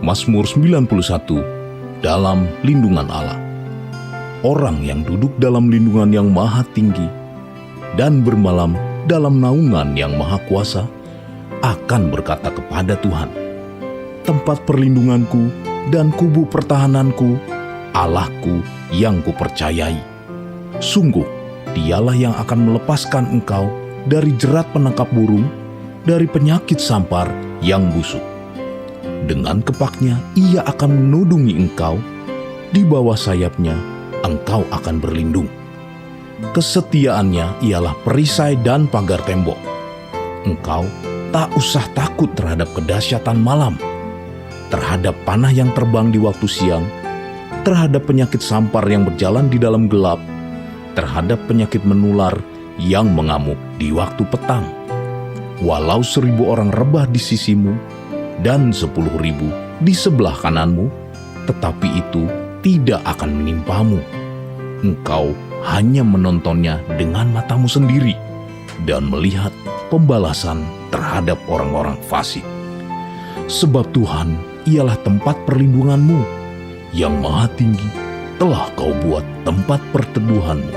Mazmur 91, dalam lindungan Allah. Orang yang duduk dalam lindungan yang maha tinggi dan bermalam dalam naungan yang maha kuasa akan berkata kepada Tuhan, tempat perlindunganku dan kubu pertahananku, Allahku yang kupercayai. Sungguh, dialah yang akan melepaskan engkau dari jerat penangkap burung, dari penyakit sampar yang busuk. Dengan kepaknya ia akan menudungi engkau, di bawah sayapnya engkau akan berlindung. Kesetiaannya ialah perisai dan pagar tembok. Engkau tak usah takut terhadap kedahsyatan malam, terhadap panah yang terbang di waktu siang, terhadap penyakit sampar yang berjalan di dalam gelap, terhadap penyakit menular yang mengamuk di waktu petang. Walau 1.000 orang rebah di sisimu dan 10.000 di sebelah kananmu, tetapi itu tidak akan menimpamu. Engkau hanya menontonnya dengan matamu sendiri dan melihat pembalasan terhadap orang-orang fasik. Sebab Tuhan ialah tempat perlindunganmu, yang maha tinggi telah kau buat tempat perteduhanmu.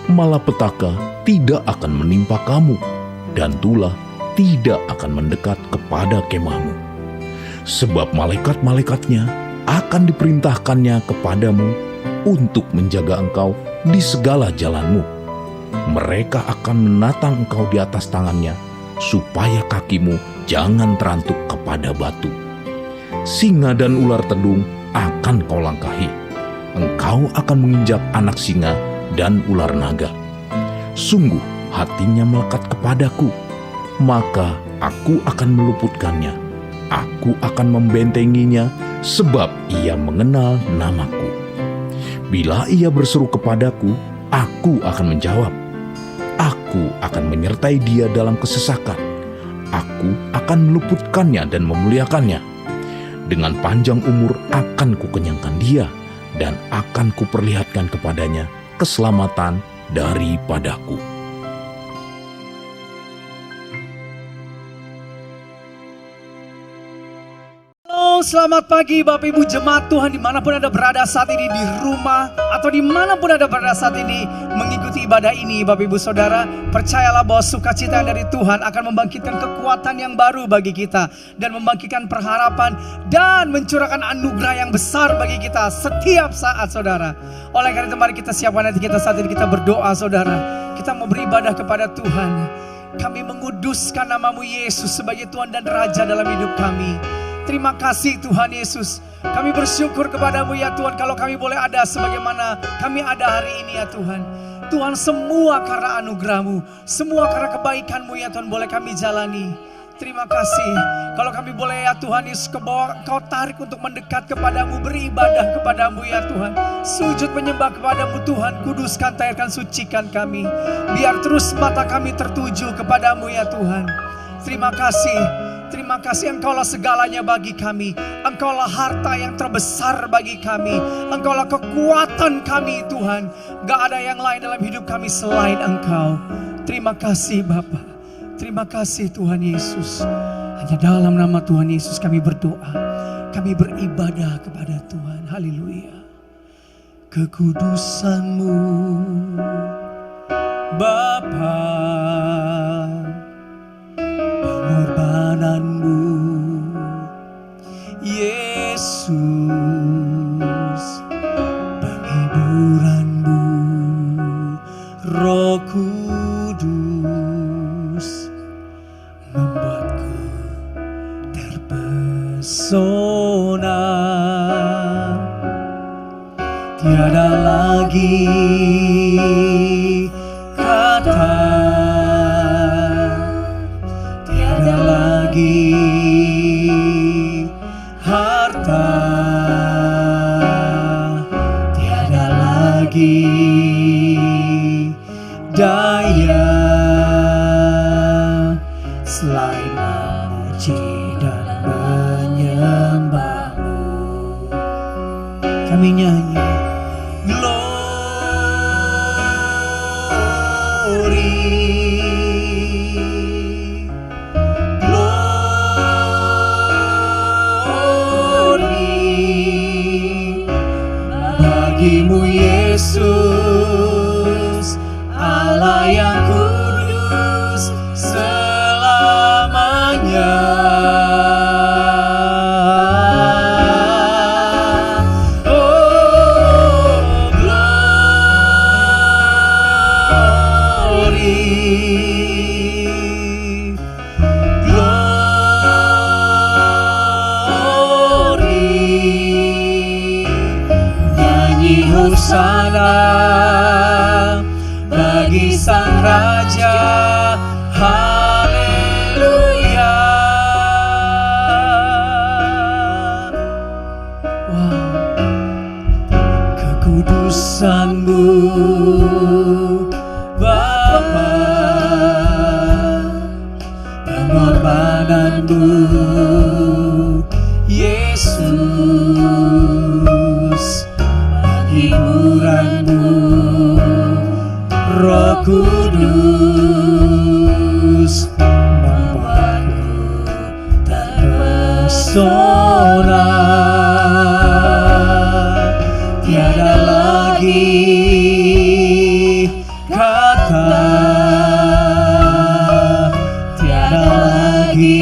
Malapetaka tidak akan menimpa kamu, dan tulah tidak akan mendekat kepada kemahmu. Sebab malaikat-malaikatnya akan diperintahkannya kepadamu untuk menjaga engkau di segala jalanmu. Mereka akan menatang engkau di atas tangannya, supaya kakimu jangan terantuk kepada batu. Singa dan ular tedung akan kau langkahi. Engkau akan menginjak anak singa dan ular naga. Sungguh hatinya melekat kepadaku, maka aku akan meluputkannya. Aku akan membentenginya, sebab ia mengenal namaku. Bila ia berseru kepadaku, aku akan menjawab. Aku akan menyertai dia dalam kesesakan. Aku akan meluputkannya dan memuliakannya. Dengan panjang umur akan kukenyangkan dia, dan akan kuperlihatkan kepadanya keselamatan daripadaku. Selamat pagi Bapak Ibu Jemaat Tuhan, dimanapun Anda berada saat ini, di rumah atau dimanapun Anda berada saat ini mengikuti ibadah ini. Bapak Ibu Saudara, percayalah bahwa sukacita yang dari Tuhan akan membangkitkan kekuatan yang baru bagi kita, dan membangkitkan pengharapan dan mencurahkan anugerah yang besar bagi kita setiap saat, saudara. Oleh karena itu mari kita siapkan hati kita saat ini, kita berdoa, saudara. Kita mau beribadah kepada Tuhan. Kami menguduskan namamu Yesus sebagai Tuhan dan Raja dalam hidup kami. Terima kasih Tuhan Yesus. Kami bersyukur kepadamu ya Tuhan, kalau kami boleh ada sebagaimana kami ada hari ini ya Tuhan. Tuhan, semua karena anugerah-Mu, semua karena kebaikan-Mu ya Tuhan, boleh kami jalani. Terima kasih kalau kami boleh ya Tuhan Yesus, ke bawah Kau tarik untuk mendekat kepadamu, beribadah kepadamu ya Tuhan. Sujud menyembah kepadamu Tuhan, kuduskan, tahirkan, sucikan kami. Biar terus mata kami tertuju kepadamu ya Tuhan. Terima kasih. Terima kasih, Engkaulah segalanya bagi kami. Engkaulah harta yang terbesar bagi kami. Engkaulah kekuatan kami Tuhan. Gak ada yang lain dalam hidup kami selain Engkau. Terima kasih Bapa. Terima kasih Tuhan Yesus. Hanya dalam nama Tuhan Yesus kami berdoa. Kami beribadah kepada Tuhan. Haleluya. Kekudusan-Mu Bapa, pengorbanan-Mu Yesus, penghiburan-Mu Roh Kudus, membuatku terpesona. Tiada lagi kata, tiada lagi harta, tiada lagi daya selain memuji dan menyembah-Mu. Kami nyanyi glory, bagimu Yesus, Allah yang kudus selamanya. Hosana bagi Sang Raja, haleluya. Wow, kekudusan-Mu Bapa, pengorbanan-Mu Yesus, hiburan-Mu Roh Kudus, membuatku terpesona. Tiada lagi kata, tiada lagi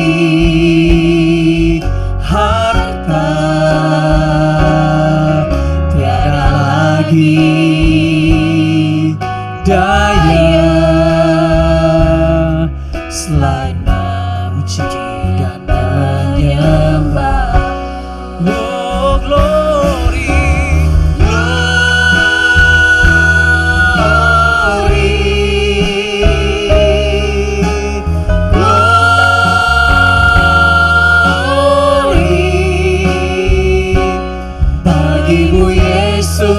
harta, tiada lagi daya selain memuji dan menyembah. Oh glory, glory, glory bagimu Yesus,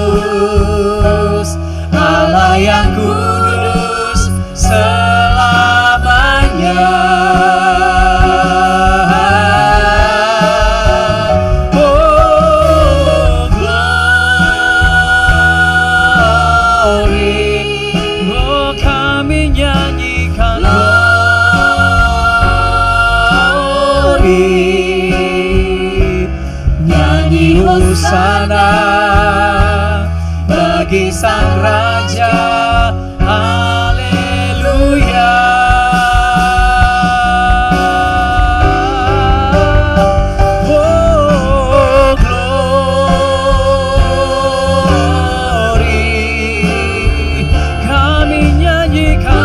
Allah yang kudus selamanya. Oh glory, oh kami nyanyikan glory, nyanyi hosana bagi Sang Raja, haleluya. Oh glory, kami nyanyikan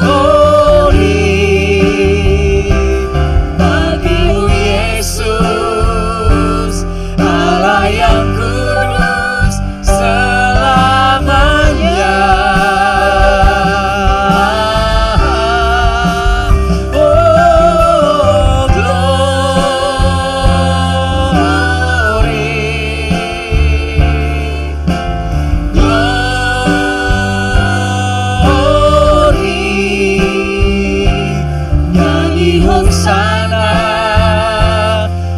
glory bagimu Yesus, Allah yang kudus selamanya. Oh glory, glory, nyanyi hosana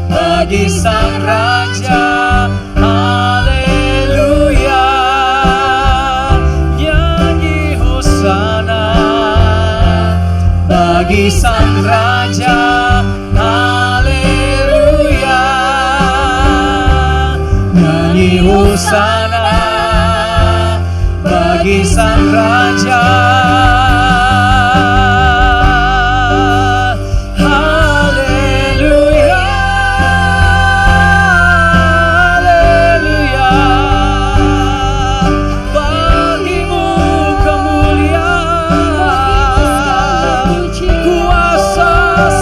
bagi Sang Raja, haleluya. Nyanyi hosana bagi Sang Raja, haleluya. Nyanyi hosana bagi Sang Raja, haleluya, haleluya. Bagimu kemuliaan, kuasa,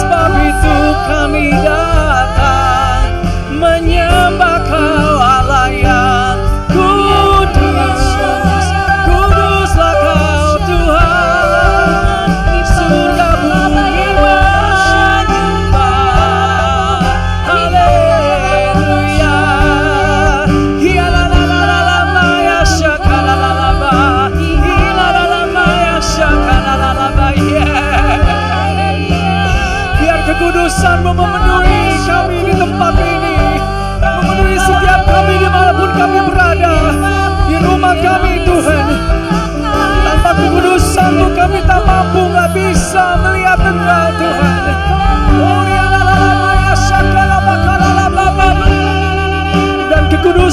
sebab itu kami datang menyembah Kau, Allah yang kudus. Kuduslah Kau Tuhan, surga bumi menyembah, haleluya. Hialalalala ya syakalalala, hialalalala ya syakalalala, biar kekudusan-Mu memenuhi kami di tempat ini, memenuhi setiap kami dimanapun kami berada, di rumah kami Tuhan. Tanpa kekudusan-Mu kami tak mampu, gak bisa melihat Engkau Tuhan. Dan kekudusan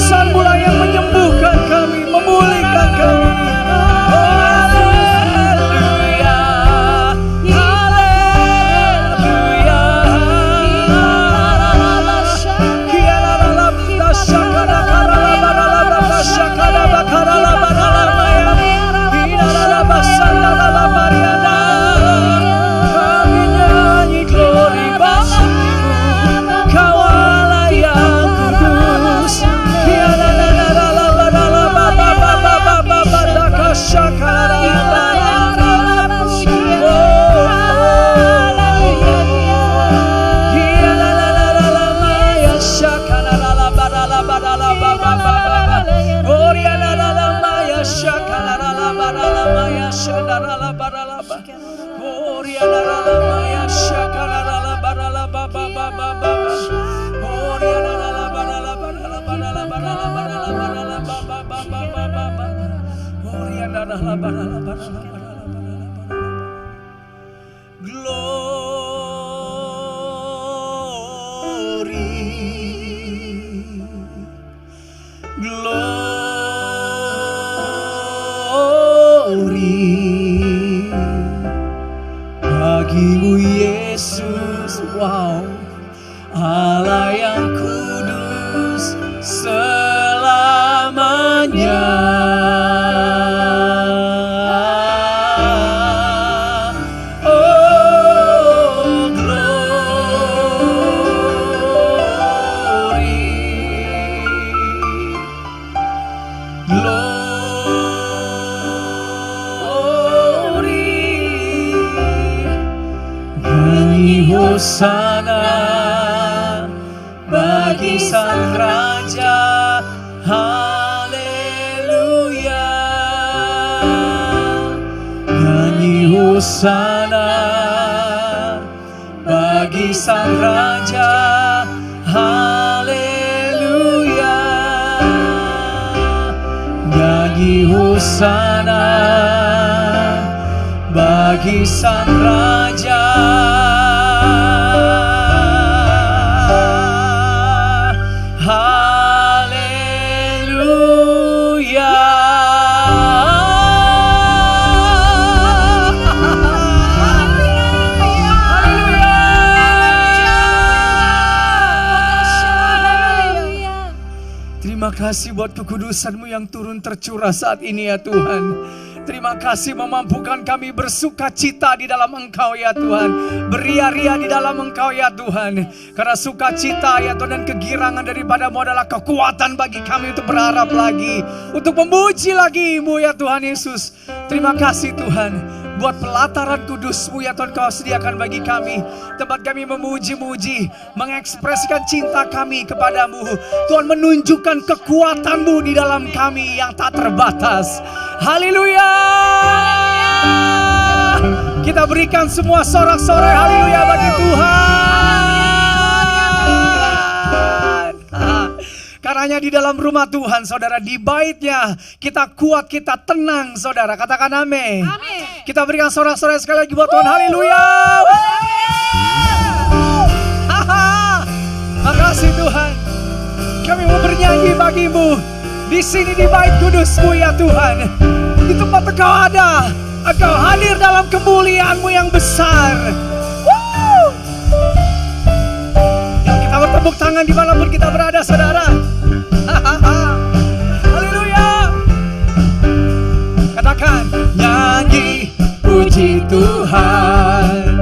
Bagimu Yesus, wow, Allah yang kudus selamanya. Oh, Hosana bagi Sang Raja, haleluya. Nyanyi Hosana bagi Sang Raja, haleluya. Nyanyi Hosana bagi Sang Raja, haleluya. Terima kasih buat kekudusan-Mu yang turun tercurah saat ini ya Tuhan. Terima kasih memampukan kami bersuka cita di dalam Engkau ya Tuhan. Beria-ria di dalam Engkau ya Tuhan. Karena sukacita ya Tuhan dan kegirangan daripada-Mu adalah kekuatan bagi kami untuk berharap lagi. Untuk memuji lagi-Mu ya Tuhan Yesus. Terima kasih Tuhan. Buat pelataran kudus-Mu ya Tuhan Kau sediakan bagi kami. Tempat kami memuji-muji, mengekspresikan cinta kami kepadamu. Tuhan menunjukkan kekuatan-Mu di dalam kami yang tak terbatas. Haleluya. Kita berikan semua sorak-sorai haleluya bagi Tuhan. Karena di dalam rumah Tuhan saudara, di baitnya kita kuat, kita tenang saudara. Katakan amin. Kita berikan sorak-sorai sekali lagi buat Tuhan, haleluya. Makasih Tuhan, kami mau bernyanyi bagi-Mu di sini di bait kudus-Mu ya Tuhan. Di tempat Engkau ada, Engkau hadir dalam kemuliaan-Mu yang besar. Yuk kita bertepuk tangan dimanapun kita berada saudara. Haleluya. Katakan, nyanyi puji Tuhan,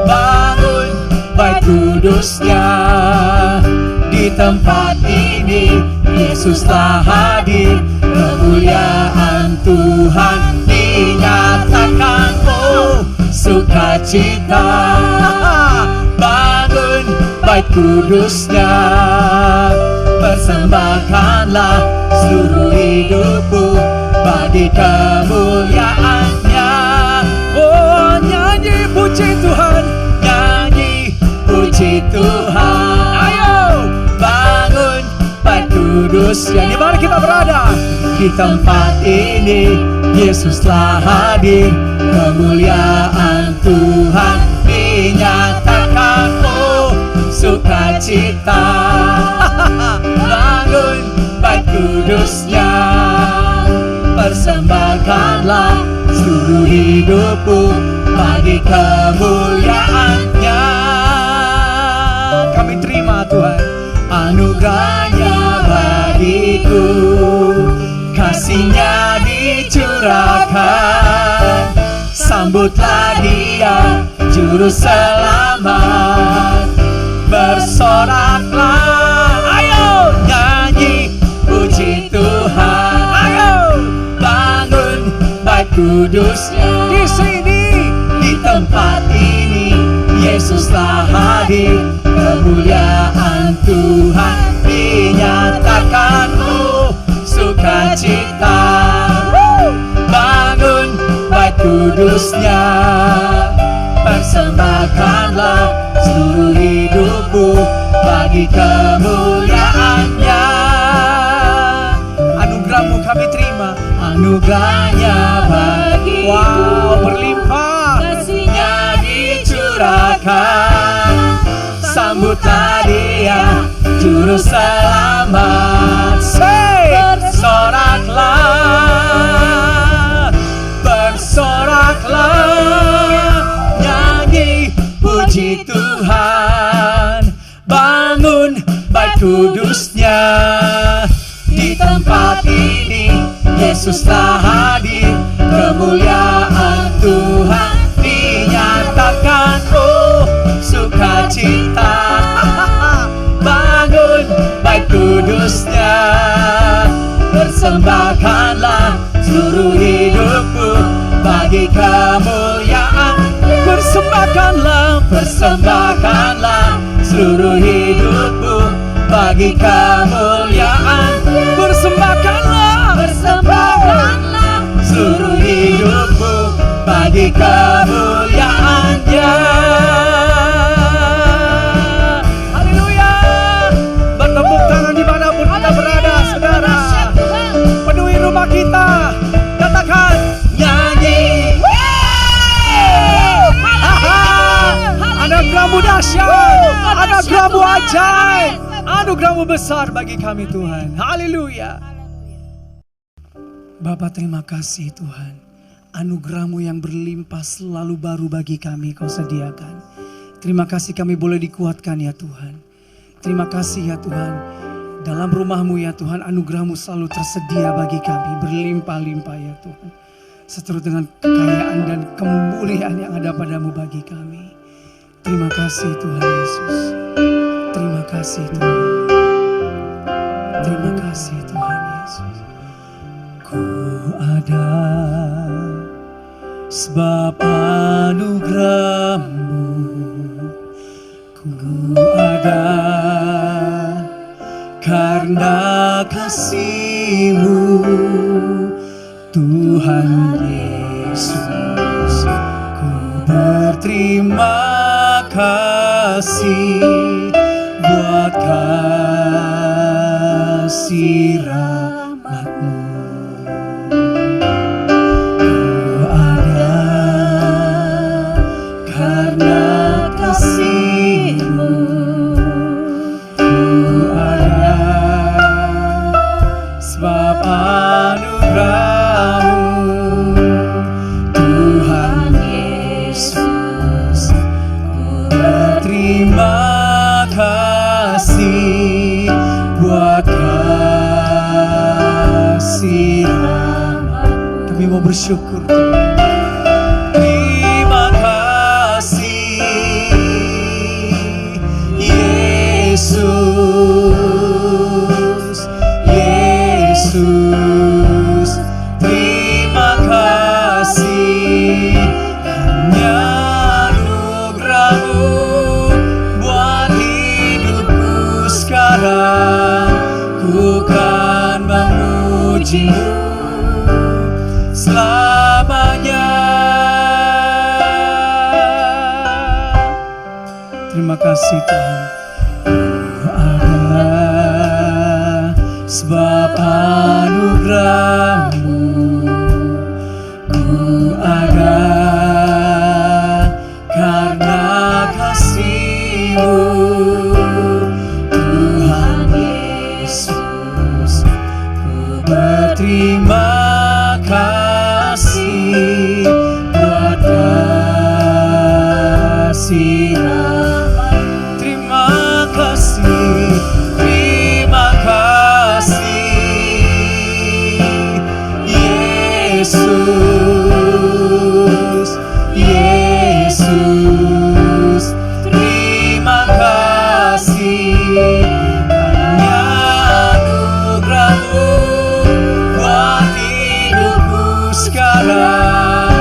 bangun bait kudus-Nya. Di tempat ini Yesus telah hadir, kemuliaan Tuhan dinyatakan. Oh, sukacita, bangun bait kudus-Nya. Persembahkanlah seluruh hidupmu bagi kemuliaan-Nya. Oh, nyanyi puji Tuhan, nyanyi puji Tuhan. Ayo bangun bait kudus-Nya. Di mana kita berada? Di tempat ini Yesus telah hadir, kemuliaan Tuhan dinyatakan. Oh, sukacita, bangun bait kudus-Nya. Persembahkanlah seluruh hidupmu bagi kemuliaan-Nya. Kami terima Tuhan anugerah-Nya bagiku, kasih-Nya dicurahkan. Sambutlah Dia juru selamat, bersoraklah. Ayo nyanyi puji Tuhan. Ayo bangun bait kudus-Nya. Di sini di tempat ini Yesus telah hadir, kemuliaan Tuhan dinyatakan. Oh, sukacita, bangun bait kudus-Nya. Persembahkanlah seluruh hidupmu bagi kemuliaan-Nya. Anugerah-Mu kami terima, anugerah-Nya Sebutlah Dia Juru Selamat. Bersoraklah, bersoraklah, nyanyi puji Tuhan. Bangun bait kudusnya. Di tempat ini Yesus telah hadir, kemuliaan Tuhan dinyatakan. Oh, sukacita. Bangun bait kudusnya. Persembahkanlah seluruh hidupmu bagi kemuliaan. Persembahkanlah, persembahkanlah seluruh hidupmu bagi kemuliaan. Persembahkanlah, persembahkanlah seluruh hidupmu bagi kemuliaan-Nya. Haleluya. Bertepuk tangan dimanapun kita berada, saudara. Penuhi rumah kita. Katakan, nyanyi. Anugerah-Mu dahsyat, anugerah-Mu ajaib, anugerah-Mu besar bagi kami Tuhan. Haleluya. Bapa, terima kasih Tuhan. Anugerah-Mu yang berlimpah selalu baru bagi kami Kau sediakan. Terima kasih kami boleh dikuatkan ya Tuhan. Terima kasih ya Tuhan. Dalam rumah-Mu ya Tuhan, anugerah-Mu selalu tersedia bagi kami. Berlimpah-limpah ya Tuhan. Seturut dengan kekayaan dan kemuliaan yang ada pada-Mu bagi kami. Terima kasih Tuhan Yesus. Terima kasih Tuhan. Terima kasih Tuhan Yesus. Ku ada sebab anugerah-Mu. Ku ada karena kasih-Mu, Tuhan Yesus. Ku berterima kasih buat kasih rahmat-Mu. Ku ada karena kasih-Mu. Ku ada sebab anugerah-Mu, Tuhan Yesus. Terima kasih buat kasih rahmat. Kami mau bersyukur Tuhan. Terima kasih Yesus, Yesus. Terima kasih hanya anugerah-Mu buat hidupku sekarang. Ku kan memuji-Mu selamanya. Terima kasih Tuhan. Ku ada sebab anugerah-Mu. Ku ada karena kasih-Mu, Tuhan Yesus. Ku berterima kasih buat kasih rahmat. Terima kasih, terima kasih Yesus, Yesus. Terima kasih hanya anugerah-Mu buat hidupku sekarang.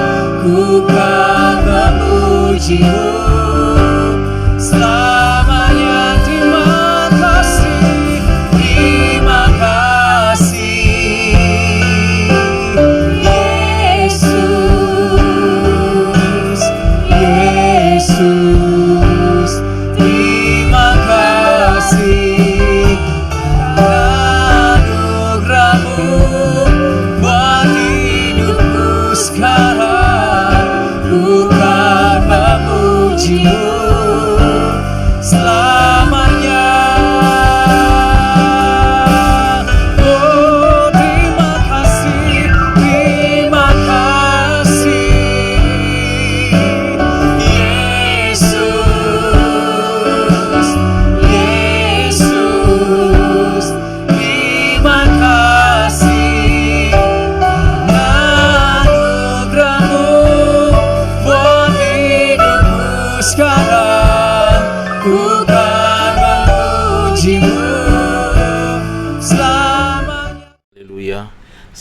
Ku kan memuji-Mu selamanya. Terima kasih, terima kasih Yesus, Yesus. Terima kasih anugerah-Mu buat hidupku sekarang. Ku kan memuji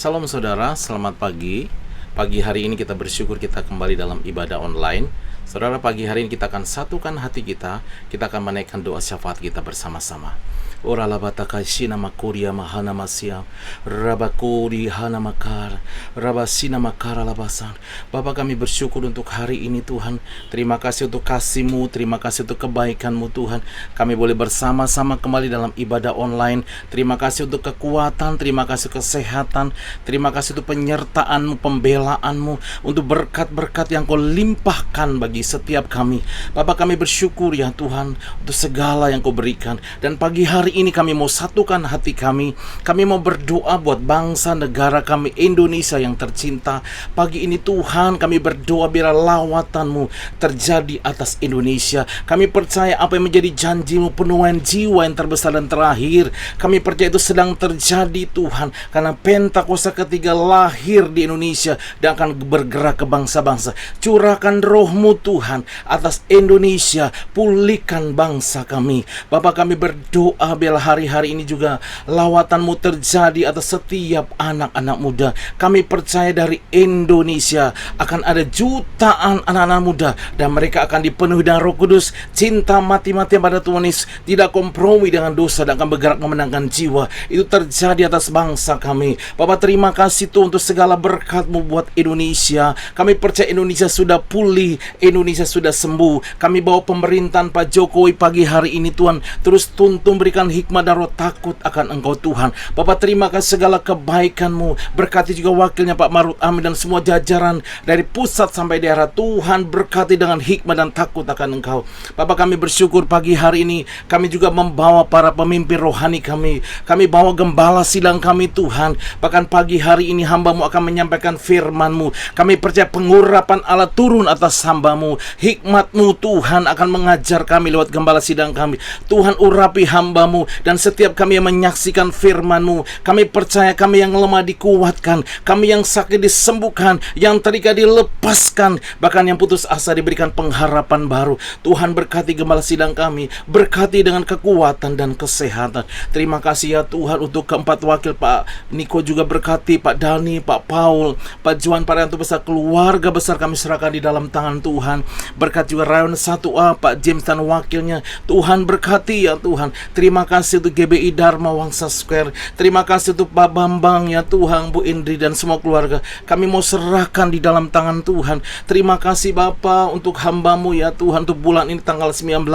Salam saudara, selamat pagi. Pagi hari ini kita bersyukur kita kembali dalam ibadah online. Saudara, pagi hari ini kita akan satukan hati kita. Kita akan menaikkan doa syafaat kita bersama-sama. Ora labataka shina makuria mahana masia rabakuri hana makar rabasina makara labasan. Bapa, kami bersyukur untuk hari ini Tuhan. Terima kasih untuk kasih-Mu, terima kasih untuk kebaikan-Mu Tuhan. Kami boleh bersama-sama kembali dalam ibadah online. Terima kasih untuk kekuatan, terima kasih kesehatan, terima kasih untuk penyertaan-Mu, pembelaan-Mu, untuk berkat-berkat yang Kau limpahkan bagi setiap kami. Bapa, kami bersyukur ya Tuhan untuk segala yang Kau berikan. Dan pagi hari ini kami mau satukan hati kami. Kami mau berdoa buat bangsa negara kami Indonesia yang tercinta. Pagi ini Tuhan, kami berdoa biar lawatan-Mu terjadi atas Indonesia. Kami percaya apa yang menjadi janji-Mu, penuaian jiwa yang terbesar dan terakhir, kami percaya itu sedang terjadi Tuhan. Karena Pentakosta ketiga lahir di Indonesia dan akan bergerak ke bangsa-bangsa. Curahkan Roh-Mu Tuhan atas Indonesia. Pulihkan bangsa kami. Bapa, kami berdoa biar hari-hari ini juga lawatan-Mu terjadi atas setiap anak-anak muda. Kami percaya dari Indonesia akan ada jutaan anak-anak muda dan mereka akan dipenuhi dengan Roh Kudus, cinta mati-matian pada Tuhan Yesus, tidak kompromi dengan dosa dan akan bergerak memenangkan jiwa. Itu terjadi atas bangsa kami. Bapak, terima kasih Tuhan untuk segala berkat-Mu buat Indonesia. Kami percaya Indonesia sudah pulih, Indonesia sudah sembuh. Kami bawa pemerintahan Pak Jokowi pagi hari ini Tuhan, terus tuntun berikan hikmat dan roh takut akan Engkau Tuhan. Bapak, terima kasih segala kebaikan-Mu. Berkati juga wakilnya Pak Marut Amin dan semua jajaran dari pusat sampai daerah. Tuhan, berkati dengan hikmat dan takut akan Engkau. Bapak, kami bersyukur pagi hari ini kami juga membawa para pemimpin rohani kami. Kami bawa gembala sidang kami Tuhan. Bahkan pagi hari ini hamba-Mu akan menyampaikan firman-Mu. Kami percaya pengurapan Allah turun atas hamba-Mu. Hikmat-Mu Tuhan akan mengajar kami lewat gembala sidang kami. Tuhan, urapi hamba-Mu dan setiap kami yang menyaksikan firman-Mu. Kami percaya kami yang lemah dikuatkan, kami yang sakit disembuhkan, yang terikat dilepaskan, bahkan yang putus asa diberikan pengharapan baru. Tuhan, berkati gembala sidang kami, berkati dengan kekuatan dan kesehatan. Terima kasih ya Tuhan untuk keempat wakil Pak Niko, juga berkati Pak Dani, Pak Paul, Pak Juan, para yang besar, keluarga besar kami serahkan di dalam tangan Tuhan. Berkat juga Rayon 1A, Pak James dan wakilnya. Tuhan, berkati ya Tuhan. Terima kasih untuk GBI Dharma Wangsa Square. Terima kasih untuk Pak Bambang ya Tuhan, Bu Indri dan semua keluarga. Kami mau serahkan di dalam tangan Tuhan. Terima kasih Bapa untuk hamba-Mu ya Tuhan, untuk bulan ini tanggal 19.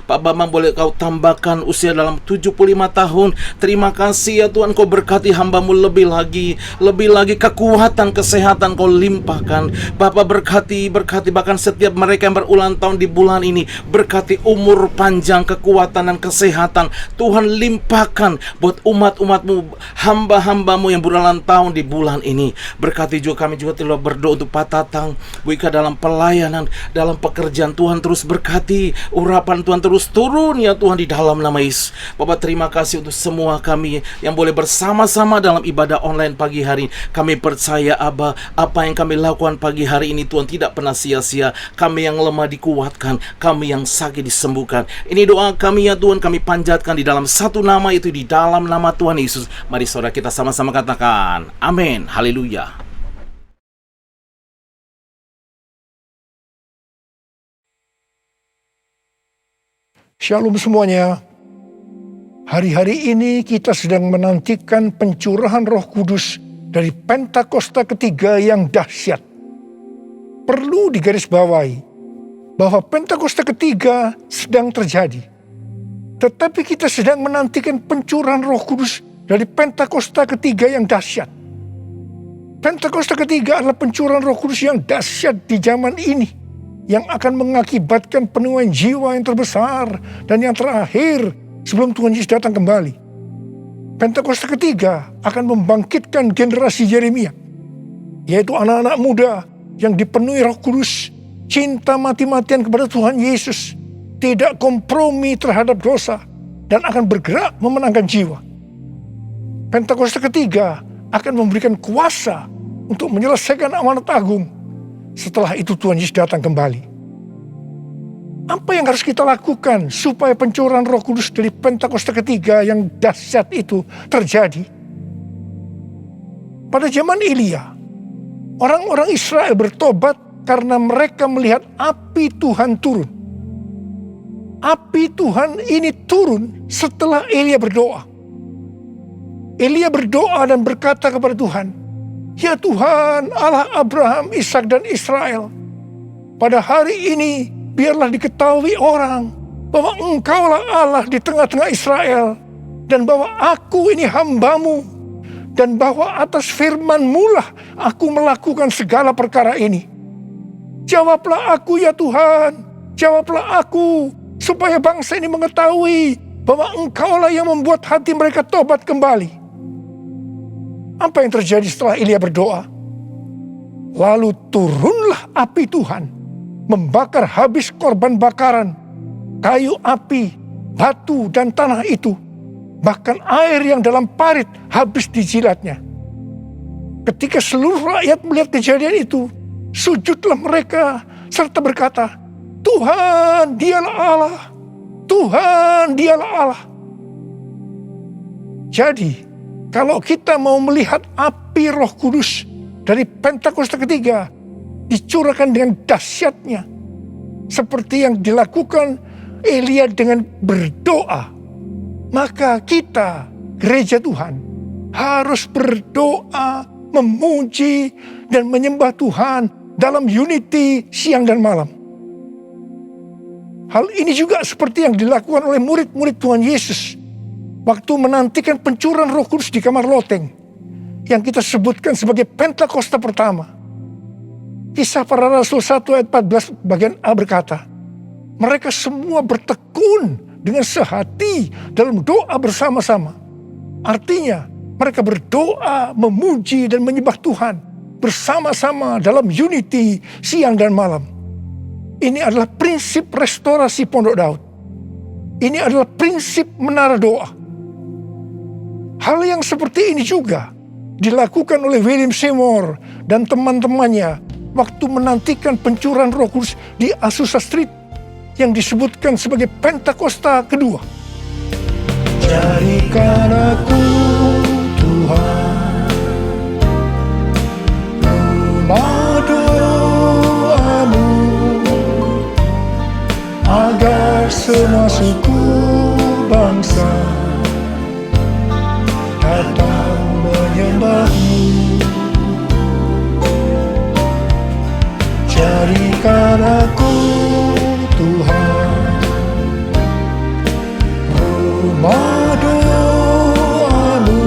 Pak Bambang boleh Kau tambahkan usia dalam 75 tahun. Terima kasih ya Tuhan, Kau berkati hamba-Mu lebih lagi kekuatan, kesehatan Kau limpahkan. Bapak, berkati bahkan setiap mereka yang berulang tahun di bulan ini. Berkati umur panjang, kekuatan dan kesehatan. Tuhan, limpahkan buat umat-umat-Mu, hamba-hamba-Mu yang berulang tahun di bulan ini. Berkati juga kami juga telah berdoa untuk Pak Tatang, Bu Ika dalam pelayanan, dalam pekerjaan. Tuhan, terus berkati, urapan Tuhan terus turun ya Tuhan di dalam nama Yesus. Bapak, terima kasih untuk semua kami yang boleh bersama-sama dalam ibadah online pagi hari. Kami percaya Abah, apa yang kami lakukan pagi hari ini Tuhan tidak pernah sia-sia. Kami yang lemah dikuatkan, kami yang sakit disembuhkan. Ini doa kami ya Tuhan, kami panjatkan di dalam satu nama, itu di dalam nama Tuhan Yesus. Mari saudara kita sama-sama katakan amin, haleluya. Shalom semuanya. Hari-hari ini kita sedang menantikan pencurahan Roh Kudus dari Pentakosta ketiga yang dahsyat. Perlu digarisbawahi bahwa Pentakosta ketiga sedang terjadi. Tetapi kita sedang menantikan pencurahan Roh Kudus dari Pentakosta ketiga yang dahsyat. Pentakosta ketiga adalah pencurahan Roh Kudus yang dahsyat di zaman ini, yang akan mengakibatkan penuaian jiwa yang terbesar dan yang terakhir sebelum Tuhan Yesus datang kembali. Pentakosta ketiga akan membangkitkan generasi Yeremia, yaitu anak-anak muda yang dipenuhi Roh Kudus, cinta mati-matian kepada Tuhan Yesus, tidak kompromi terhadap dosa, dan akan bergerak memenangkan jiwa. Pentakosta ketiga akan memberikan kuasa untuk menyelesaikan amanat agung. Setelah itu Tuhan Yesus datang kembali. Apa yang harus kita lakukan supaya pencurahan Roh Kudus dari Pentakosta ketiga yang dahsyat itu terjadi? Pada zaman Elia, orang-orang Israel bertobat karena mereka melihat api Tuhan turun. Api Tuhan ini turun setelah Elia berdoa. Elia berdoa dan berkata kepada Tuhan, "Ya Tuhan, Allah Abraham, Ishak dan Israel, pada hari ini biarlah diketahui orang bahwa Engkaulah Allah di tengah-tengah Israel, dan bahwa aku ini hamba-Mu, dan bahwa atas firman-Mu lah aku melakukan segala perkara ini. Jawablah aku ya Tuhan, jawablah aku, supaya bangsa ini mengetahui bahwa Engkaulah yang membuat hati mereka tobat kembali." Apa yang terjadi setelah Elia berdoa? Lalu turunlah api Tuhan, membakar habis korban bakaran, kayu api, batu dan tanah itu. Bahkan air yang dalam parit habis dijilatnya. Ketika seluruh rakyat melihat kejadian itu, sujudlah mereka serta berkata, "Tuhan, Dialah Allah. Tuhan, Dialah Allah." Jadi, kalau kita mau melihat api Roh Kudus dari Pentakosta ketiga dicurahkan dengan dahsyatnya, seperti yang dilakukan Elia dengan berdoa, maka kita, gereja Tuhan, harus berdoa, memuji, dan menyembah Tuhan dalam unity siang dan malam. Hal ini juga seperti yang dilakukan oleh murid-murid Tuhan Yesus waktu menantikan pencurahan Roh Kudus di kamar loteng, yang kita sebutkan sebagai Pentakosta pertama. Kisah Para Rasul 1 ayat 14 bagian A berkata, mereka semua bertekun dengan sehati dalam doa bersama-sama. Artinya, mereka berdoa, memuji dan menyembah Tuhan bersama-sama dalam unity siang dan malam. Ini adalah prinsip restorasi Pondok Daud. Ini adalah prinsip menara doa. Hal yang seperti ini juga dilakukan oleh William Seymour dan teman-temannya waktu menantikan pencurahan Roh Kudus di Azusa Street yang disebutkan sebagai Pentakosta kedua. Jadikan aku Tuhan rumah doa-Mu, agar semua suku bangsa datang menyembah-Mu. Jadikan aku Tuhan rumah doa-Mu,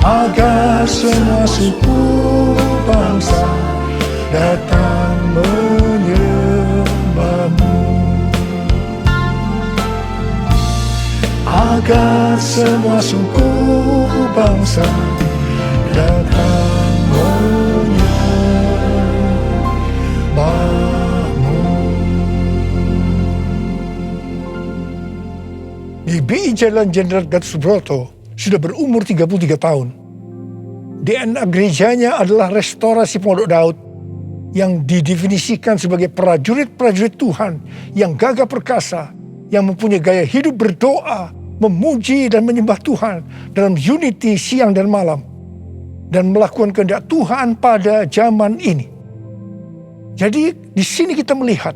agar semua suku bangsa datang menyembah-Mu. Agar semua suku bangsa datang menyembah-Mu. GBI Jalan Jenderal Gatot Subroto sudah berumur 33 tahun. DNA gerejanya adalah restorasi Pondok Daud yang didefinisikan sebagai prajurit-prajurit Tuhan yang gagah perkasa, yang mempunyai gaya hidup berdoa, memuji dan menyembah Tuhan dalam unity siang dan malam, dan melakukan kehendak Tuhan pada zaman ini. Jadi di sini kita melihat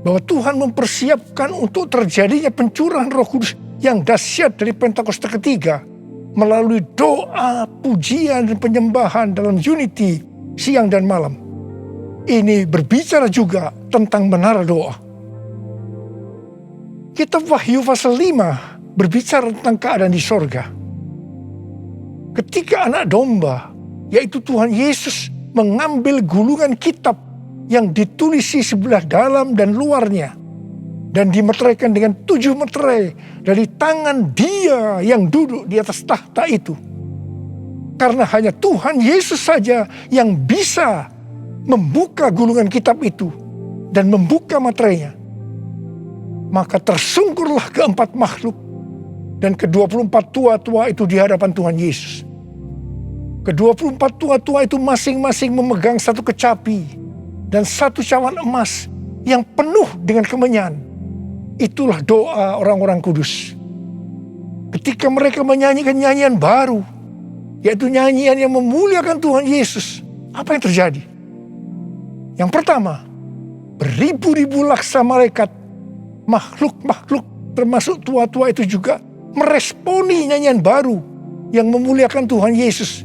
bahwa Tuhan mempersiapkan untuk terjadinya pencurahan Roh Kudus yang dahsyat dari Pentakosta ketiga melalui doa, pujian dan penyembahan dalam unity siang dan malam. Ini berbicara juga tentang menara doa. Kitab Wahyu pasal 5 berbicara tentang keadaan di sorga. Ketika anak domba, yaitu Tuhan Yesus, mengambil gulungan kitab yang ditulisi sebelah dalam dan luarnya, dan dimeteraikan dengan 7 meterai dari tangan Dia yang duduk di atas tahta itu. Karena hanya Tuhan Yesus saja yang bisa membuka gulungan kitab itu dan membuka materainya. Maka tersungkurlah keempat makhluk dan ke-24 tua-tua itu di hadapan Tuhan Yesus. Ke-24 tua-tua itu masing-masing memegang satu kecapi dan satu cawan emas yang penuh dengan kemenyan. Itulah doa orang-orang kudus. Ketika mereka menyanyikan nyanyian baru yaitu nyanyian yang memuliakan Tuhan Yesus, apa yang terjadi? Yang pertama, beribu-ribu laksa malaikat, makhluk-makhluk termasuk tua-tua itu juga meresponi nyanyian baru yang memuliakan Tuhan Yesus.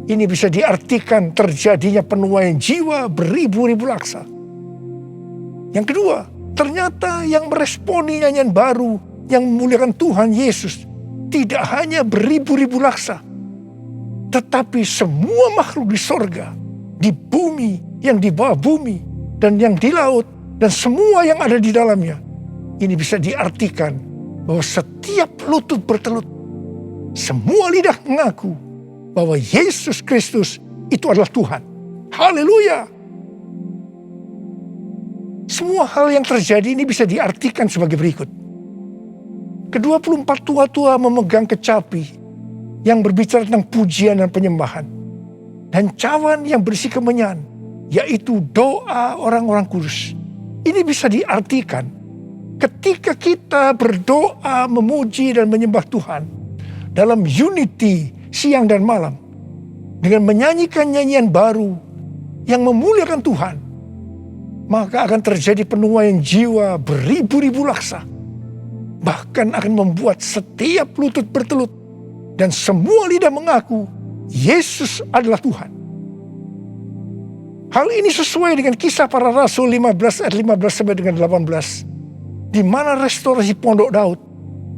Ini bisa diartikan terjadinya penuaian jiwa beribu-ribu laksa. Yang kedua, ternyata yang meresponi nyanyian baru yang memuliakan Tuhan Yesus tidak hanya beribu-ribu laksa, tetapi semua makhluk di sorga, di bumi, yang di bawah bumi, dan yang di laut, dan semua yang ada di dalamnya. Ini bisa diartikan bahwa setiap lutut bertelut, semua lidah mengaku bahwa Yesus Kristus itu adalah Tuhan. Haleluya! Semua hal yang terjadi ini bisa diartikan sebagai berikut. Ke-24 tua-tua memegang kecapi yang berbicara tentang pujian dan penyembahan, dan cawan yang berisi kemenyan, yaitu doa orang-orang kudus. Ini bisa diartikan ketika kita berdoa, memuji dan menyembah Tuhan dalam unity siang dan malam, dengan menyanyikan nyanyian baru yang memuliakan Tuhan, maka akan terjadi penuaian jiwa beribu-ribu laksa. Bahkan akan membuat setiap lutut bertelut dan semua lidah mengaku Yesus adalah Tuhan. Hal ini sesuai dengan Kisah Para Rasul 15 ayat 15 sampai dengan 18, di mana restorasi Pondok Daud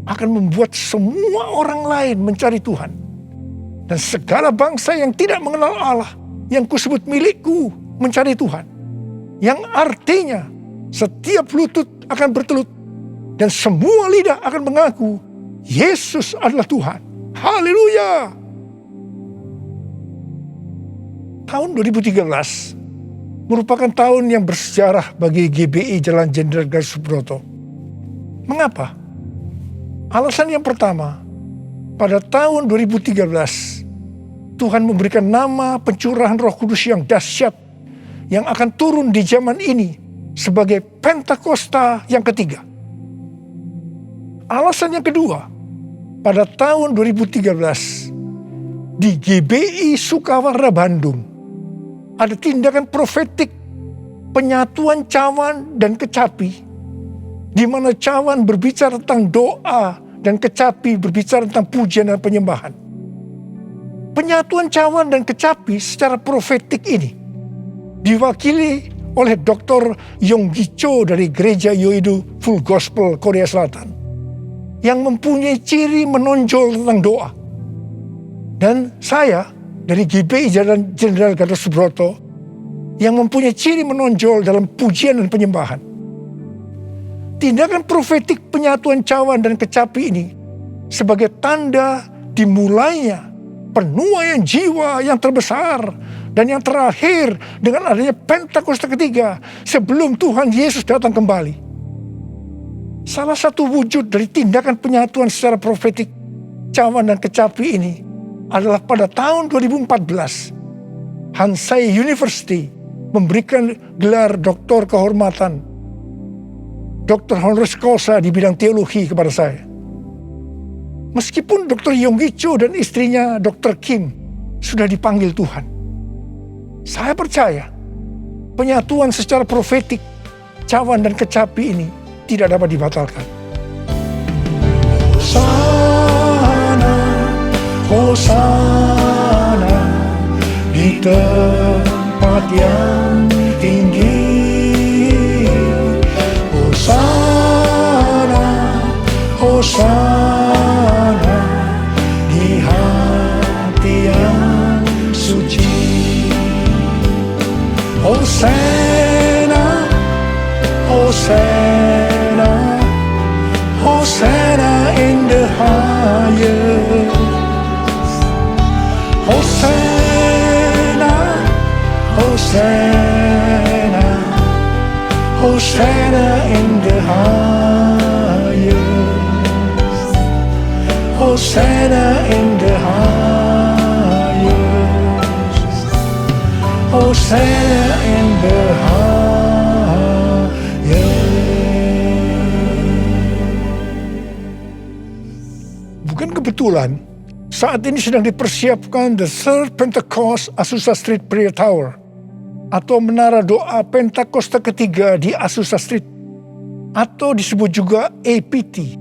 akan membuat semua orang lain mencari Tuhan. Dan segala bangsa yang tidak mengenal Allah, yang kusebut milikku, mencari Tuhan. Yang artinya setiap lutut akan bertelut dan semua lidah akan mengaku Yesus adalah Tuhan. Haleluya! Tahun 2013 merupakan tahun yang bersejarah bagi GBI Jalan Jenderal Gatot Subroto. Mengapa? Alasan yang pertama, pada tahun 2013 Tuhan memberikan nama pencurahan Roh Kudus yang dahsyat yang akan turun di zaman ini sebagai Pentakosta yang ketiga. Alasan yang kedua, pada tahun 2013 di GBI Sukawarna Bandung ada tindakan profetik penyatuan cawan dan kecapi, di mana cawan berbicara tentang doa dan kecapi berbicara tentang pujian dan penyembahan. Penyatuan cawan dan kecapi secara profetik ini diwakili oleh Dr. Yonggi Cho dari Gereja Yoido Full Gospel Korea Selatan, yang mempunyai ciri menonjol tentang doa. Dan saya dari GBI Jalan Jenderal Gatot Subroto yang mempunyai ciri menonjol dalam pujian dan penyembahan. Tindakan profetik penyatuan cawan dan kecapi ini sebagai tanda dimulainya penuaian jiwa yang terbesar dan yang terakhir dengan adanya Pentakosta ketiga sebelum Tuhan Yesus datang kembali. Salah satu wujud dari tindakan penyatuan secara profetik cawan dan kecapi ini adalah pada tahun 2014 Hansai University memberikan gelar doktor kehormatan, doktor honoris causa di bidang teologi kepada saya. Meskipun Dr. Yonggi Cho dan istrinya Dr. Kim sudah dipanggil Tuhan, saya percaya penyatuan secara profetik cawan dan kecapi ini tidak dapat dibatalkan. Hosana di tempat yang tinggi. Hosana, Hosana di hati yang suci. Hosana, Hosana, Hosana in the highest. Hosanna, Hosanna, Hosanna in the highest. Hosanna in the highest. Hosanna in the highest. Bukan kebetulan Saat ini sedang dipersiapkan The Third Pentecost Azusa Street Prayer Tower, atau menara doa Pentakosta ketiga di Azusa Street, atau disebut juga APT,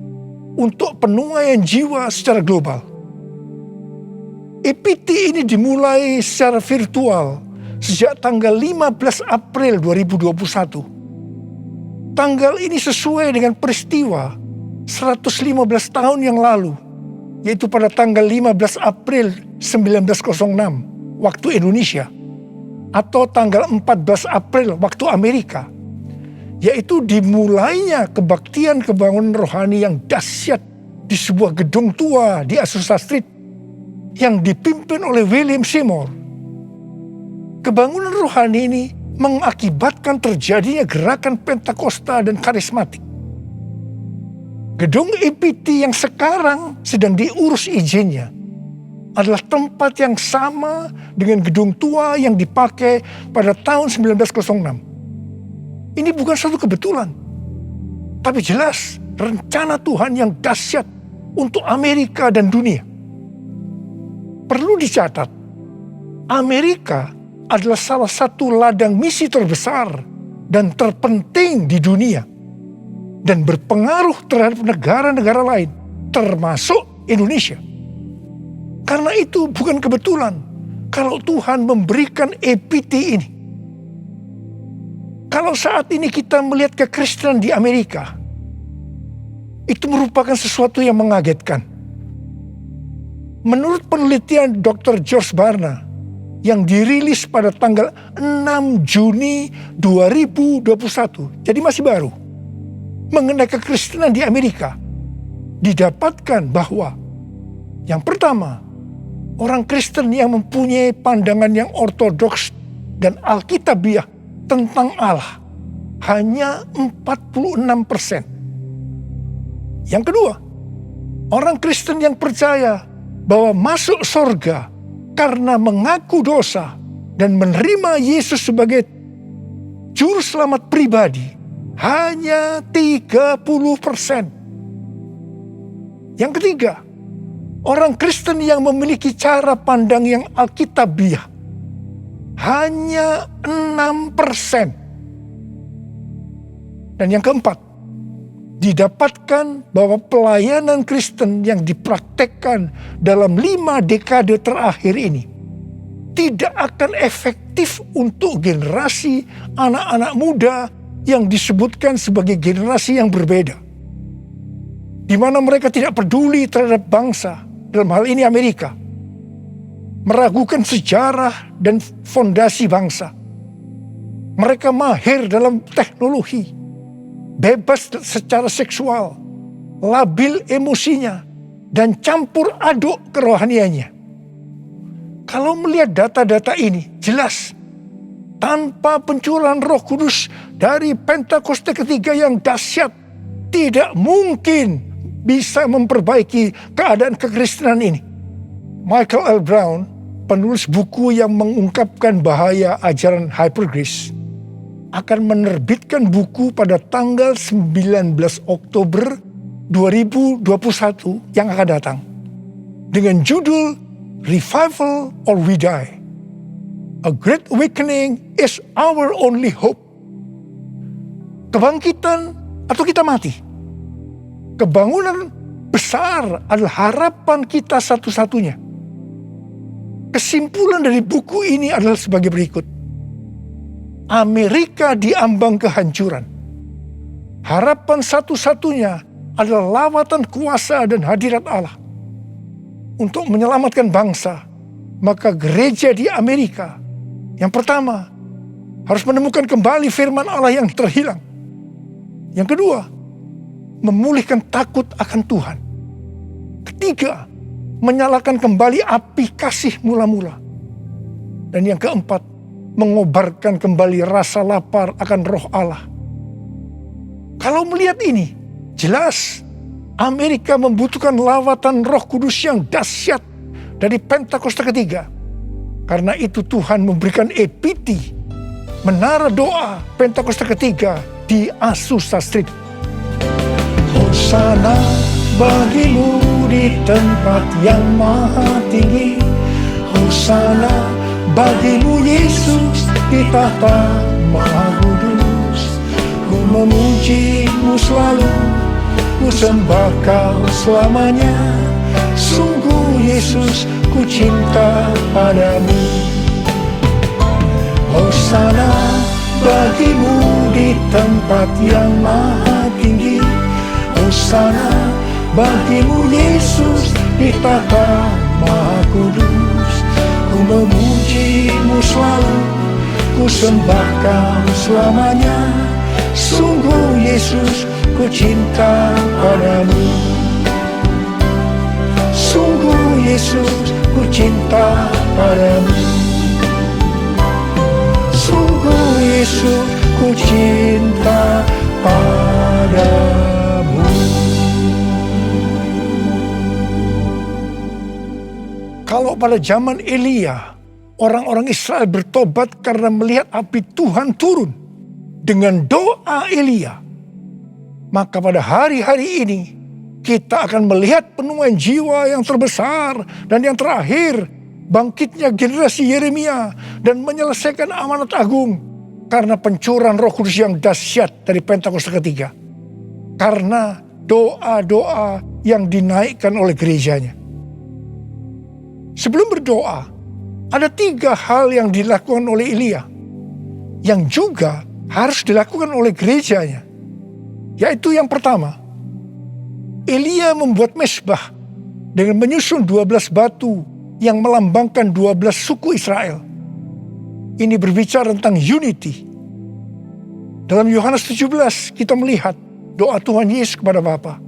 untuk penuaian jiwa secara global. APT ini dimulai secara virtual sejak tanggal 15 April 2021. Tanggal ini sesuai dengan peristiwa 115 tahun yang lalu, yaitu pada tanggal 15 April 1906 waktu Indonesia, atau tanggal 14 April waktu Amerika, yaitu dimulainya kebaktian kebangunan rohani yang dahsyat di sebuah gedung tua di Azusa Street yang dipimpin oleh William Seymour. Kebangunan rohani ini mengakibatkan terjadinya gerakan Pentakosta dan karismatik. Gedung APT yang sekarang sedang diurus izinnya adalah tempat yang sama dengan gedung tua yang dipakai pada tahun 1906. Ini bukan suatu kebetulan, tapi jelas rencana Tuhan yang dahsyat untuk Amerika dan dunia. Perlu dicatat, Amerika adalah salah satu ladang misi terbesar dan terpenting di dunia, dan berpengaruh terhadap negara-negara lain, termasuk Indonesia. Karena itu bukan kebetulan kalau Tuhan memberikan APT ini. Kalau saat ini kita melihat kekristenan di Amerika, itu merupakan sesuatu yang mengagetkan. Menurut penelitian Dr. George Barna yang dirilis pada tanggal 6 Juni 2021, jadi masih baru, mengenai kekristenan di Amerika, didapatkan bahwa yang pertama, orang Kristen yang mempunyai pandangan yang ortodoks dan alkitabiah tentang Allah hanya 46%. Yang kedua, orang Kristen yang percaya bahwa masuk surga karena mengaku dosa dan menerima Yesus sebagai juru selamat pribadi hanya 30%. Yang ketiga, orang Kristen yang memiliki cara pandang yang alkitabiah hanya 6%. Dan yang keempat, didapatkan bahwa pelayanan Kristen yang dipraktekkan dalam 5 dekade terakhir ini tidak akan efektif untuk generasi anak-anak muda yang disebutkan sebagai generasi yang berbeda, di mana mereka tidak peduli terhadap bangsa, dalam hal ini Amerika, meragukan sejarah dan fondasi bangsa. Mereka mahir dalam teknologi, bebas secara seksual, labil emosinya, dan campur aduk kerohaniannya. Kalau melihat data-data ini, jelas tanpa pencurahan Roh Kudus dari Pentakosta ketiga yang dahsyat, tidak mungkin bisa memperbaiki keadaan kekristenan ini. Michael L. Brown, penulis buku yang mengungkapkan bahaya ajaran hypergrace, akan menerbitkan buku pada tanggal 19 Oktober 2021 yang akan datang dengan judul Revival or We Die. A Great Awakening is our only hope. Kebangkitan atau kita mati. Kebangunan besar adalah harapan kita satu-satunya. Kesimpulan dari buku ini adalah sebagai berikut. Amerika diambang kehancuran. Harapan satu-satunya adalah lawatan kuasa dan hadirat Allah. Untuk menyelamatkan bangsa, maka gereja di Amerika yang pertama harus menemukan kembali firman Allah yang terhilang. Yang kedua, memulihkan takut akan Tuhan. Ketiga, menyalakan kembali api kasih mula-mula. Dan yang keempat, mengobarkan kembali rasa lapar akan Roh Allah. Kalau melihat ini, jelas Amerika membutuhkan lawatan Roh Kudus yang dahsyat dari Pentakosta ketiga. Karena itu Tuhan memberikan APT, menara doa Pentakosta ketiga di Azusa Street. Hosana bagimu di tempat yang maha tinggi. Hosana bagimu Yesus di tahta maha kudus. Ku memujimu selalu, ku sembah kau selamanya. Sungguh Yesus, ku cinta padamu. Hosana bagimu di tempat yang maha tinggi. Hosana bagimu Yesus di tahta maha kudus. Ku memujimu selalu, ku sembah kau selamanya. Sungguh Yesus, ku cinta padamu. Sungguh Yesus, ku cinta padamu. Sungguh Yesus, ku cinta padamu. Kalau pada zaman Elia, orang-orang Israel bertobat karena melihat api Tuhan turun dengan doa Elia, maka pada hari-hari ini kita akan melihat penuaian jiwa yang terbesar dan yang terakhir, bangkitnya generasi Yeremia dan menyelesaikan amanat agung karena pencurahan Roh Kudus yang dahsyat dari Pentakosta ketiga. Karena doa-doa yang dinaikkan oleh gerejanya. Sebelum berdoa, ada 3 hal yang dilakukan oleh Elia yang juga harus dilakukan oleh gerejanya. Yaitu yang pertama, Elia membuat mezbah dengan menyusun 12 batu yang melambangkan 12 suku Israel. Ini berbicara tentang unity. Dalam Yohanes 17 kita melihat doa Tuhan Yesus kepada Bapa.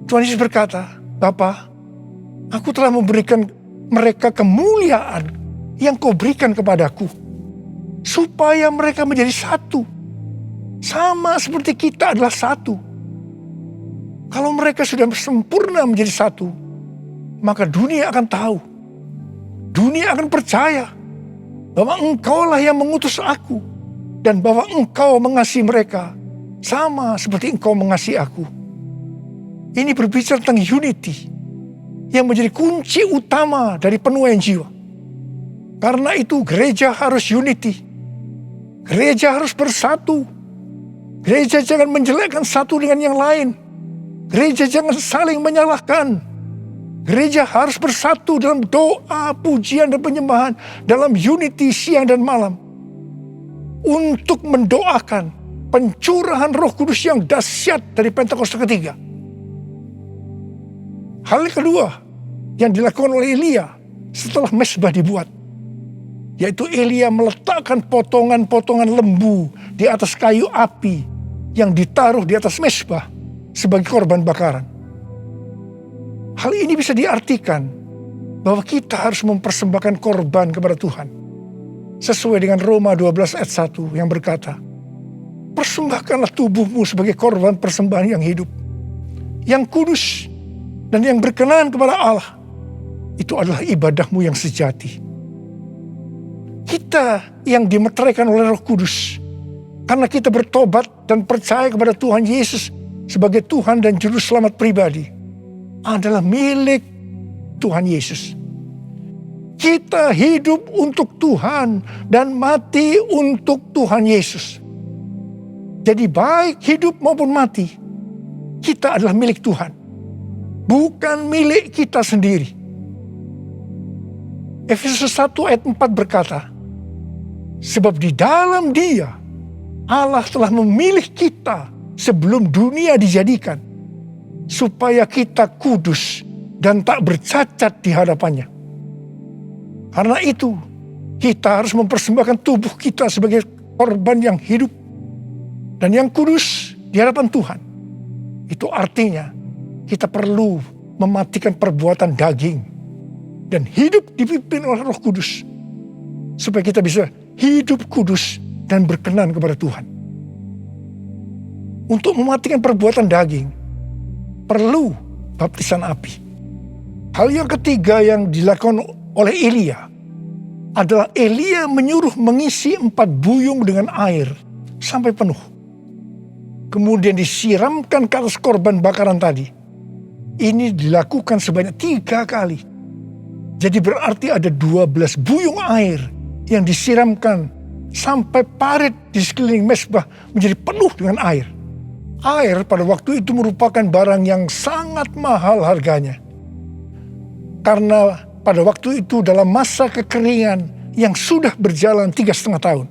Tuhan Yesus berkata, Bapa, aku telah memberikan mereka kemuliaan yang kau berikan kepadaku, supaya mereka menjadi satu, sama seperti kita adalah satu. Kalau mereka sudah sempurna menjadi satu, maka dunia akan tahu, dunia akan percaya bahwa engkaulah yang mengutus aku, dan bahwa engkau mengasihi mereka sama seperti engkau mengasihi aku. Ini berbicara tentang unity yang menjadi kunci utama dari penuaian jiwa. Karena itu gereja harus unity. Gereja harus bersatu. Gereja jangan menjelekkan satu dengan yang lain. Gereja jangan saling menyalahkan. Gereja harus bersatu dalam doa, pujian, dan penyembahan. Dalam unity siang dan malam. Untuk mendoakan pencurahan Roh Kudus yang dahsyat dari Pentakosta ketiga. Hal kedua yang dilakukan oleh Elia setelah mezbah dibuat, yaitu Elia meletakkan potongan-potongan lembu di atas kayu api yang ditaruh di atas mezbah sebagai korban bakaran. Hal ini bisa diartikan bahwa kita harus mempersembahkan korban kepada Tuhan. Sesuai dengan Roma 12 ayat 1 yang berkata, persembahkanlah tubuhmu sebagai korban persembahan yang hidup, yang kudus, dan yang berkenan kepada Allah. Itu adalah ibadahmu yang sejati. Kita yang dimeteraikan oleh Roh Kudus, karena kita bertobat dan percaya kepada Tuhan Yesus sebagai Tuhan dan Juru Selamat pribadi, adalah milik Tuhan Yesus. Kita hidup untuk Tuhan dan mati untuk Tuhan Yesus. Jadi baik hidup maupun mati, kita adalah milik Tuhan. Bukan milik kita sendiri. Efesus 1 ayat 4 berkata, sebab di dalam Dia, Allah telah memilih kita sebelum dunia dijadikan, supaya kita kudus dan tak bercacat di hadapannya. Karena itu, kita harus mempersembahkan tubuh kita sebagai korban yang hidup dan yang kudus di hadapan Tuhan. Itu artinya, kita perlu mematikan perbuatan daging dan hidup dipimpin oleh Roh Kudus, supaya kita bisa hidup kudus dan berkenan kepada Tuhan. Untuk mematikan perbuatan daging, perlu baptisan api. Hal yang ketiga yang dilakukan oleh Elia adalah Elia menyuruh mengisi 4 buyung dengan air sampai penuh. Kemudian disiramkan ke atas korban bakaran tadi. Ini dilakukan sebanyak 3 kali. Jadi berarti ada 12 buyung air yang disiramkan sampai parit di sekeliling mezbah menjadi penuh dengan air. Air pada waktu itu merupakan barang yang sangat mahal harganya. Karena pada waktu itu dalam masa kekeringan yang sudah berjalan 3,5 tahun.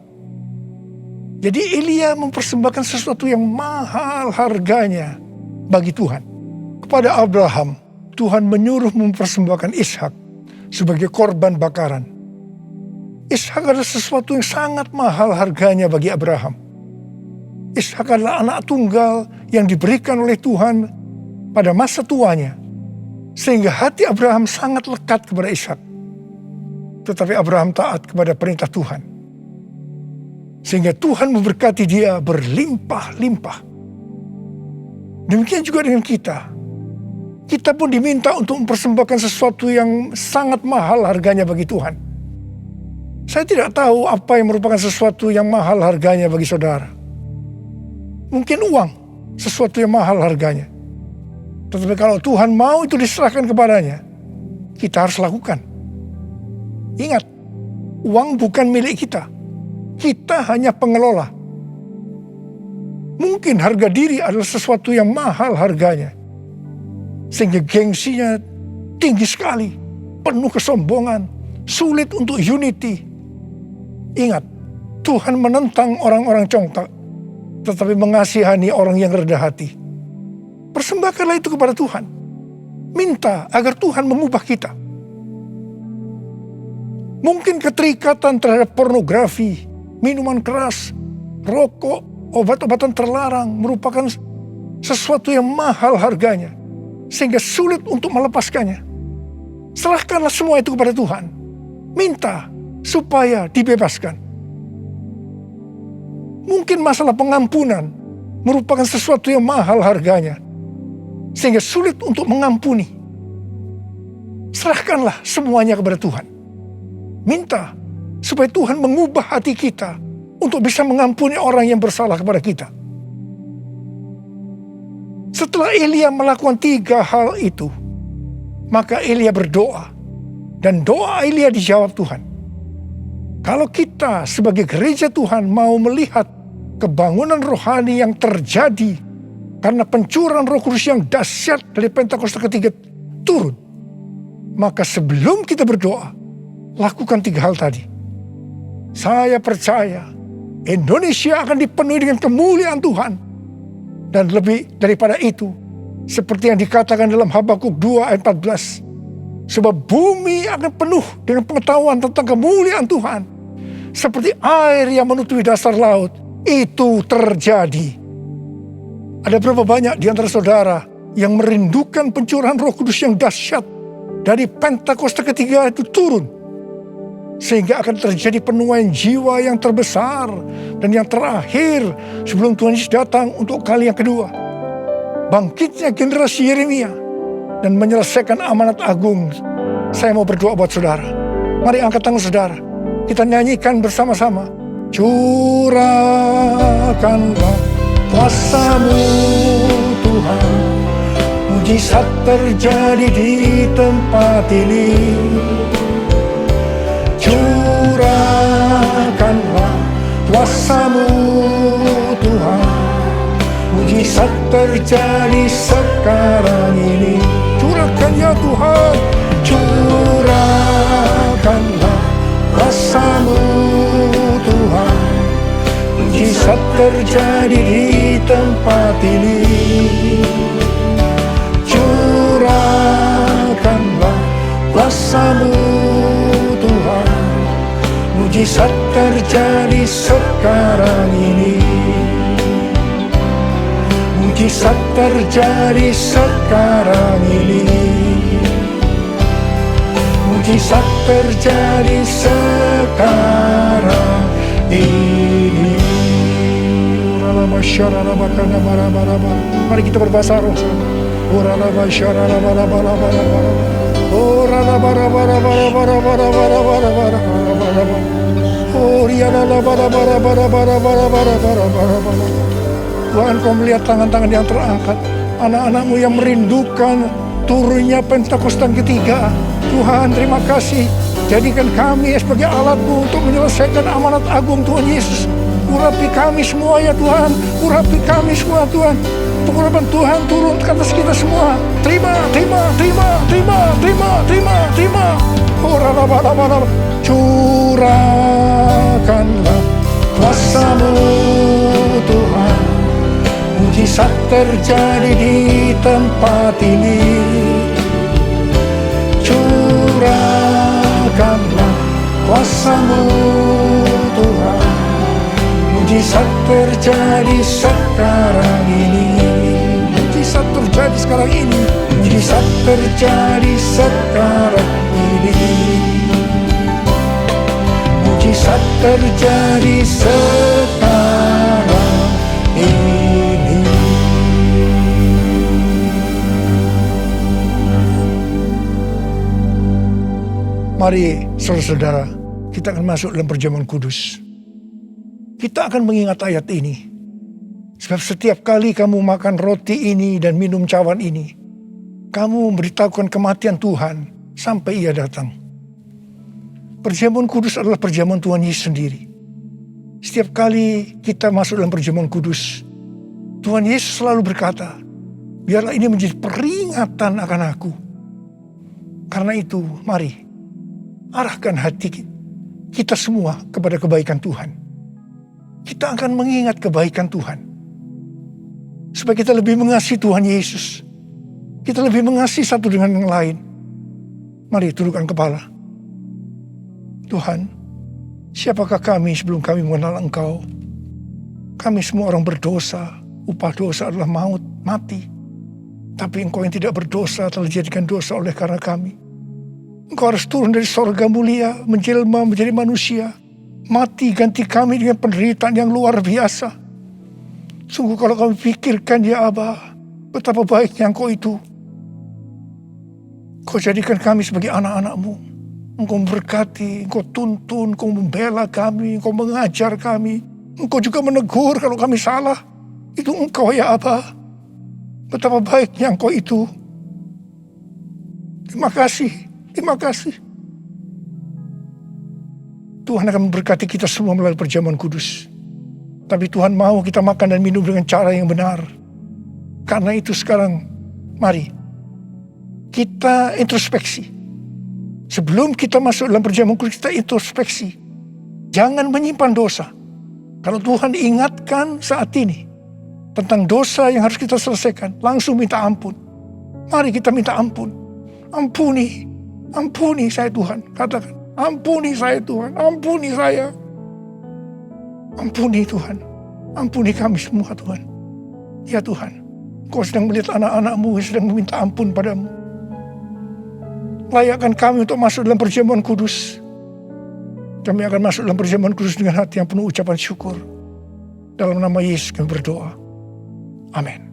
Jadi Elia mempersembahkan sesuatu yang mahal harganya bagi Tuhan. Kepada Abraham, Tuhan menyuruh mempersembahkan Ishak sebagai korban bakaran. Ishak adalah sesuatu yang sangat mahal harganya bagi Abraham. Ishak adalah anak tunggal yang diberikan oleh Tuhan pada masa tuanya, sehingga hati Abraham sangat lekat kepada Ishak. Tetapi Abraham taat kepada perintah Tuhan, sehingga Tuhan memberkati dia berlimpah-limpah. Demikian juga dengan kita. Kita pun diminta untuk mempersembahkan sesuatu yang sangat mahal harganya bagi Tuhan. Saya tidak tahu apa yang merupakan sesuatu yang mahal harganya bagi saudara. Mungkin uang, sesuatu yang mahal harganya. Tetapi kalau Tuhan mau itu diserahkan kepadanya, kita harus lakukan. Ingat, uang bukan milik kita. Kita hanya pengelola. Mungkin harga diri adalah sesuatu yang mahal harganya, sehingga gengsinya tinggi sekali, penuh kesombongan, sulit untuk unity. Ingat, Tuhan menentang orang-orang congkak, tetapi mengasihani orang yang rendah hati. Persembahkanlah itu kepada Tuhan. Minta agar Tuhan mengubah kita. Mungkin keterikatan terhadap pornografi, minuman keras, rokok, obat-obatan terlarang merupakan sesuatu yang mahal harganya, sehingga sulit untuk melepaskannya. Serahkanlah semua itu kepada Tuhan. Minta supaya dibebaskan. Mungkin masalah pengampunan merupakan sesuatu yang mahal harganya, sehingga sulit untuk mengampuni. Serahkanlah semuanya kepada Tuhan. Minta supaya Tuhan mengubah hati kita untuk bisa mengampuni orang yang bersalah kepada kita. Setelah Elia melakukan 3 hal itu, maka Elia berdoa, dan doa Elia dijawab Tuhan. Kalau kita sebagai gereja Tuhan mau melihat kebangunan rohani yang terjadi karena pencurahan Roh Kudus yang dahsyat dari Pentakosta ketiga turun, maka sebelum kita berdoa, lakukan 3 hal tadi. Saya percaya Indonesia akan dipenuhi dengan kemuliaan Tuhan. Dan lebih daripada itu, seperti yang dikatakan dalam Habakuk 2 ayat 14, sebab bumi akan penuh dengan pengetahuan tentang kemuliaan Tuhan, seperti air yang menutupi dasar laut. Itu terjadi. Ada berapa banyak di antara saudara yang merindukan pencurahan Roh Kudus yang dahsyat dari Pentakosta ketiga itu turun, sehingga akan terjadi penuaian jiwa yang terbesar dan yang terakhir sebelum Tuhan Yesus datang untuk kali yang kedua. Bangkitnya generasi Yeremia dan menyelesaikan amanat agung. Saya mau berdoa buat saudara. Mari angkat tangan saudara. Kita nyanyikan bersama-sama. Curahkanlah kuasa-Mu Tuhan, mujizat terjadi di tempat ini. Curahkanlah kuasa-Mu Tuhan, mujizat terjadi sekarang ini. Curahkan ya Tuhan, curahkanlah kuasa-Mu Tuhan, mujizat terjadi di tempat ini. Curahkanlah kuasa-Mu Tuhan, mujizat terjadi sekarang ini. Mujizat terjadi sekarang ini. Mujizat terjadi sekarang ini. Mari kita berbahasa roh. Tuhan, Kau melihat tangan-tangan yang terangkat, anak-anak-Mu yang merindukan turunnya Pentakosta ketiga. Tuhan, terima kasih. Jadikan kami sebagai alat-Mu untuk menyelesaikan amanat agung Tuhan Yesus. Urapi kami semua ya Tuhan. Urapi kami semua Tuhan. Pengurapan Tuhan turun ke atas kita semua. Terima. Curahkanlah kuasa-Mu Tuhan. Mujizat terjadi di tempat ini. Curahkanlah kuasa-Mu Tuhan. Mujizat terjadi sekarang ini. Mujizat terjadi sekarang ini. Mujizat terjadi sekarang ini. Mujizat terjadi sekarang ini. Mari saudara-saudara, kita akan masuk dalam perjamuan kudus. Kita akan mengingat ayat ini. Sebab setiap kali kamu makan roti ini dan minum cawan ini, kamu memberitahukan kematian Tuhan sampai Ia datang. Perjamuan kudus adalah perjamuan Tuhan Yesus sendiri. Setiap kali kita masuk dalam perjamuan kudus, Tuhan Yesus selalu berkata, biarlah ini menjadi peringatan akan aku. Karena itu, mari arahkan hati kita semua kepada kebaikan Tuhan. Kita akan mengingat kebaikan Tuhan. Supaya kita lebih mengasihi Tuhan Yesus. Kita lebih mengasihi satu dengan yang lain. Mari tundukkan kepala. Tuhan, siapakah kami sebelum kami mengenal Engkau? Kami semua orang berdosa. Upah dosa adalah maut, mati. Tapi Engkau yang tidak berdosa telah dijadikan dosa oleh karena kami. Engkau harus turun dari sorga mulia, menjelma menjadi manusia. Mati ganti kami dengan penderitaan yang luar biasa. Sungguh kalau kami pikirkan ya Aba, betapa baiknya Engkau itu. Kau jadikan kami sebagai anak-anak-Mu. Engkau memberkati, Engkau tuntun, Engkau membela kami, Engkau mengajar kami. Engkau juga menegur kalau kami salah. Itu Engkau ya Aba. Betapa baiknya Engkau itu. Terima kasih, terima kasih. Tuhan akan memberkati kita semua melalui perjamuan kudus. Tapi Tuhan mau kita makan dan minum dengan cara yang benar. Karena itu sekarang, mari kita introspeksi. Sebelum kita masuk dalam perjamuan kudus, kita introspeksi. Jangan menyimpan dosa. Kalau Tuhan ingatkan saat ini tentang dosa yang harus kita selesaikan, langsung minta ampun. Mari kita minta ampun. Ampuni saya Tuhan. Katakan. Ampuni saya Tuhan, ampuni saya. Ampuni Tuhan, ampuni kami semua Tuhan. Ya Tuhan, Kau sedang melihat anak-anak-Mu yang sedang meminta ampun padamu. Layakkan kami untuk masuk dalam perjamuan kudus. Kami akan masuk dalam perjamuan kudus dengan hati yang penuh ucapan syukur. Dalam nama Yesus kami berdoa. Amin.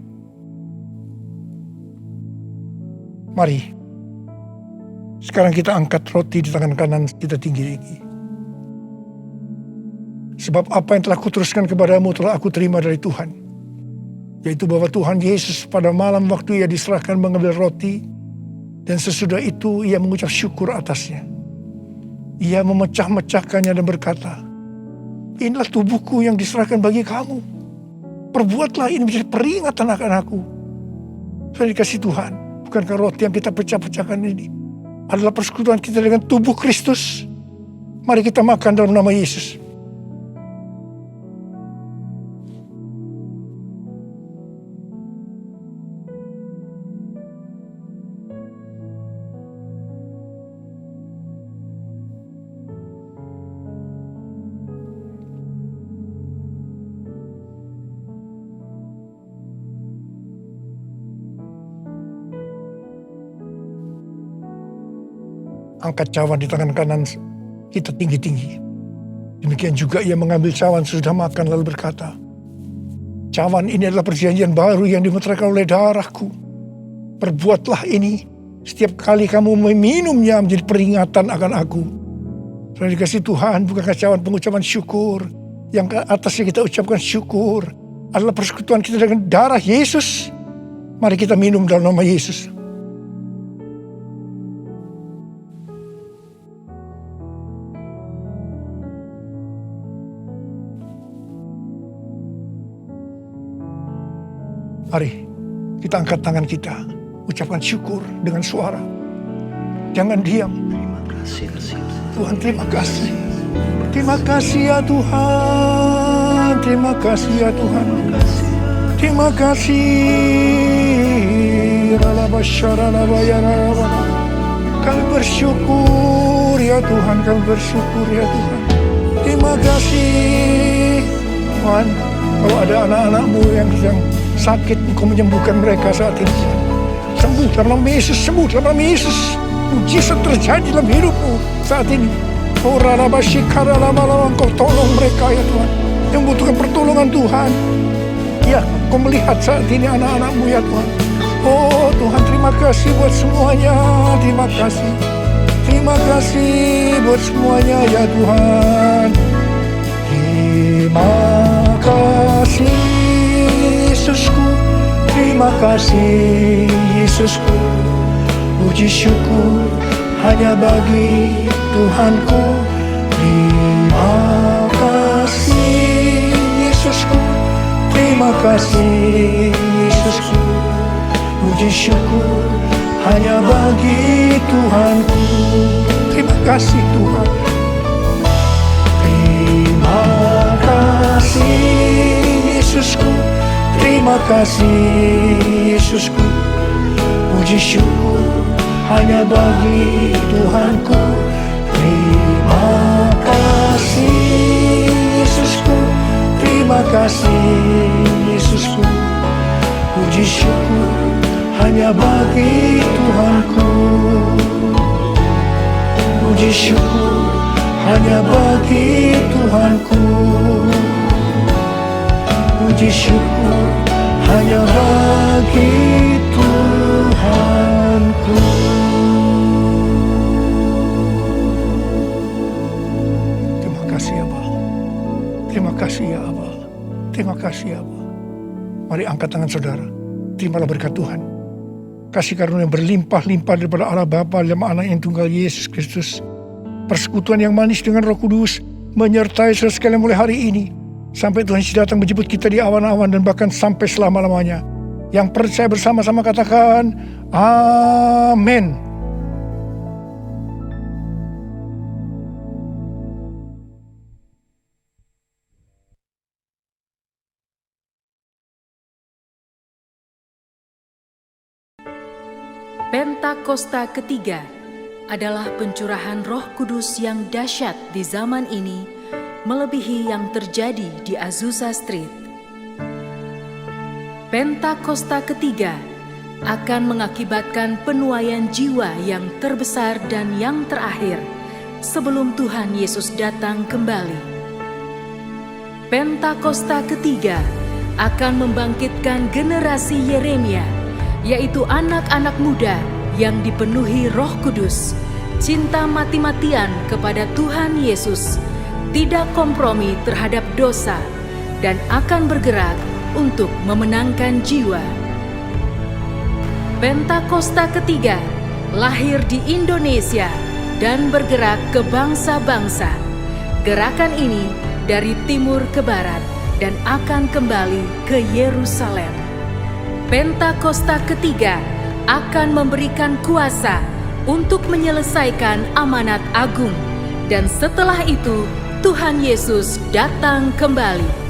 Mari. Sekarang kita angkat roti di tangan kanan kita tinggi-tinggi. Sebab apa yang telah kuteruskan kepadamu telah aku terima dari Tuhan. Yaitu bahwa Tuhan Yesus pada malam waktu Ia diserahkan mengambil roti. Dan sesudah itu Ia mengucap syukur atasnya. Ia memecah-mecahkannya dan berkata, inilah tubuhku yang diserahkan bagi kamu. Perbuatlah ini menjadi peringatan akan aku. Saya dikasih Tuhan. Bukankah roti yang kita pecah-pecahkan ini adalah persekutuan kita dengan tubuh Kristus. Mari kita makan dalam nama Yesus. Angkat cawan di tangan kanan kita tinggi-tinggi. Demikian juga Ia mengambil cawan sesudah makan lalu berkata, cawan ini adalah perjanjian baru yang dimeteraikan oleh darahku. Perbuatlah ini setiap kali kamu meminumnya menjadi peringatan akan aku. Sudah dikasih Tuhan, bukankah cawan pengucapan syukur yang ke atasnya kita ucapkan syukur adalah persekutuan kita dengan darah Yesus. Mari kita minum dalam nama Yesus. Mari kita angkat tangan kita, ucapkan syukur dengan suara. Jangan diam. Tuhan, terima kasih. Terima kasih ya Tuhan. Terima kasih ya Tuhan. Terima kasih. Kami bersyukur ya Tuhan. Kami bersyukur ya Tuhan. Terima kasih Tuhan. Kalau ada anak-anakmu yang sedang sakit, Engkau menyembuhkan mereka saat ini. Sembuh dalam nama Yesus. Sembuh dalam nama Yesus. Mujizat terjadi dalam hidupmu saat ini. Oh Rarabashikara lama-lama Engkau tolong mereka ya Tuhan, yang membutuhkan pertolongan Tuhan. Ya, Engkau melihat saat ini anak-anakmu ya Tuhan. Oh Tuhan, terima kasih buat semuanya. Terima kasih. Terima kasih buat semuanya ya Tuhan. Terima kasih Yesusku. Terima kasih Yesusku. Puji syukur hanya bagi Tuhanku. Terima kasih Yesusku. Terima kasih Yesusku. Puji syukur hanya bagi Tuhanku. Terima kasih Tuhan. Terima kasih Yesusku. Terima kasih Yesusku. Puji syukur hanya bagi Tuhanku. Terima kasih Yesusku. Terima kasih Yesusku. Puji syukur hanya bagi Tuhanku. Puji syukur hanya bagi Tuhanku. Puji syukur hanya bagi Tuhanku. Terima kasih ya Bapa. Terima kasih ya Abba. Terima kasih ya Abba. Mari angkat tangan saudara. Terimalah berkat Tuhan. Kasih karunia yang berlimpah-limpah daripada Allah Bapa dalam Anak yang tunggal Yesus Kristus. Persekutuan yang manis dengan Roh Kudus menyertai saudara sekalian mulai hari ini. Sampai Tuhan Yesus datang menjemput kita di awan-awan dan bahkan sampai selama-lamanya. Yang percaya bersama-sama katakan, amin. Pentakosta ketiga adalah pencurahan Roh Kudus yang dahsyat di zaman ini, melebihi yang terjadi di Azusa Street. Pentakosta ketiga akan mengakibatkan penuaian jiwa yang terbesar dan yang terakhir sebelum Tuhan Yesus datang kembali. Pentakosta ketiga akan membangkitkan generasi Yeremia, yaitu anak-anak muda yang dipenuhi Roh Kudus, cinta mati-matian kepada Tuhan Yesus, tidak kompromi terhadap dosa, dan akan bergerak untuk memenangkan jiwa. Pentakosta ketiga lahir di Indonesia dan bergerak ke bangsa-bangsa. Gerakan ini dari timur ke barat dan akan kembali ke Yerusalem. Pentakosta ketiga akan memberikan kuasa untuk menyelesaikan amanat agung, dan setelah itu Tuhan Yesus datang kembali.